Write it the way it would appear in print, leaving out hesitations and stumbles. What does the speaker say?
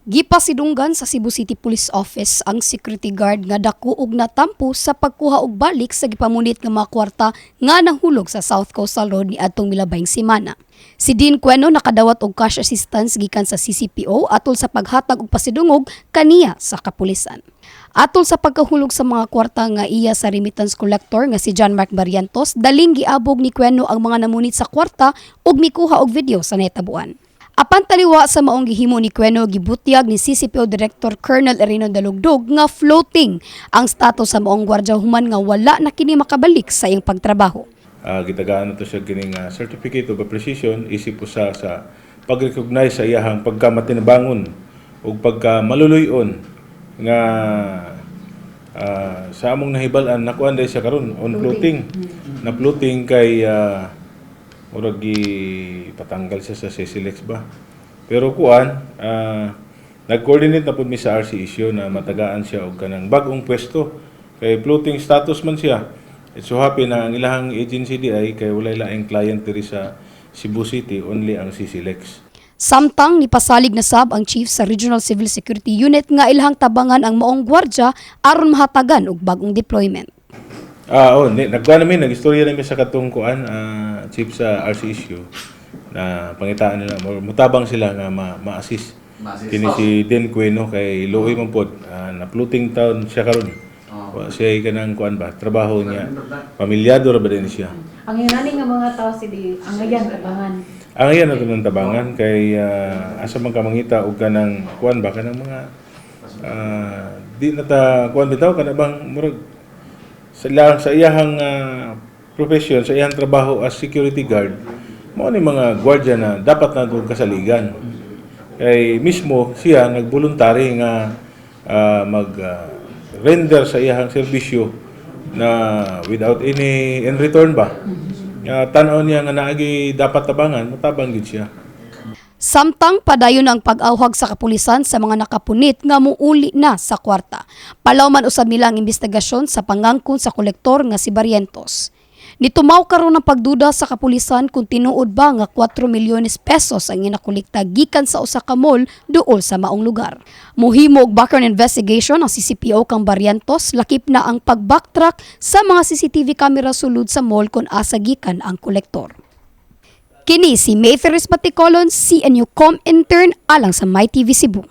Gipasidunggan sa Cebu City Police Office ang security guard nga dako og natampo sa pagkuha og balik sa gipamunit nga mga kwarta nga nahulog sa South Coastal Road niadtong milabayng semana. Si Dean Cueno nakadawat og cash assistance gikan sa CCPO atol sa paghatag og pasidungog kaniya sa kapulisan. Atol sa pagkahulog sa mga kwarta nga iya sa remittance collector nga si John Mark Barrientos, daling giabog ni Cueno ang mga namunit sa kwarta ug mikuha og video sa nahitabuan. Apan taliwa sa maong gihimo ni Cueno, gibutyag ni CCPO Director Colonel Erino Dalugdog nga floating ang status sa maong gwardya human nga wala na kini makabalik sa iyang pagtrabaho. Gitagaan na to siya gining certificate of appreciation isip po sa pag-recognize sa iyahang pagkamatinabangon o pagkamaluluyon nga sa among nahibalan nakuan dahil siya karon on floating. Na floating kay murag patanggal siya sa CCLEX ba. Pero kuan nag-coordinate na pud mi sa RC issue na matagaan siya og kanang bag-ong pwesto kay floating status man siya. It's so happy na ang ilahang agency di ay kay walay laing client diri sa Cebu City, only ang CCLEX. Samtang nipasalig na sab ang chief sa Regional Civil Security Unit nga ilahang tabangan ang maong gwardya aron mahatagan og bagong deployment. Nagkuha namin, nag-istorya namin sa katungkuan, chief sa RC issue, na pangitaan nila, mutabang sila nga ma-assist. Kini si Dean Cueno kay Luoy Mampod, na floating town siya karon. Siya ay kanang kuan ba, trabaho niya, pamilyado ra ba din siya. Ang inani nga mga tao ang ayan tabangan. Ang ayan na ng tabangan kay asa man ka mangita og kanang kuan ba kanang mga di na ta kuan bitaw kana bang murag sa iyahang profession, sa iyang trabaho as security guard, mao ni mga gwardiya na dapat na doon kasaligan. Kay mismo siya nagvoluntary nga mag-render sa iyahang serbisyo na without any in return ba. Tanaw niya nga naagi dapat tabangan, matabang gid siya. Samtang padayon ang pag-awhag sa kapulisan sa mga nakapunit nga muuli na sa kwarta. Palaw man usab nila ang investigasyon sa pangangkon sa kolektor nga si Barrientos. Nitumaw karon ang pagduda sa kapulisan kung tinuod ba nga 4 milyones pesos ang inakolekta gikan sa usa ka mall duol sa maong lugar. Muhimo og background investigation ang CCPO kang Barrientos, lakip na ang pag-backtrack sa mga CCTV camera sulod sa mall kung asa gikan ang kolektor. Kini si Mayferis Paticolon, CNU Com intern alang sa MyTV Cebu.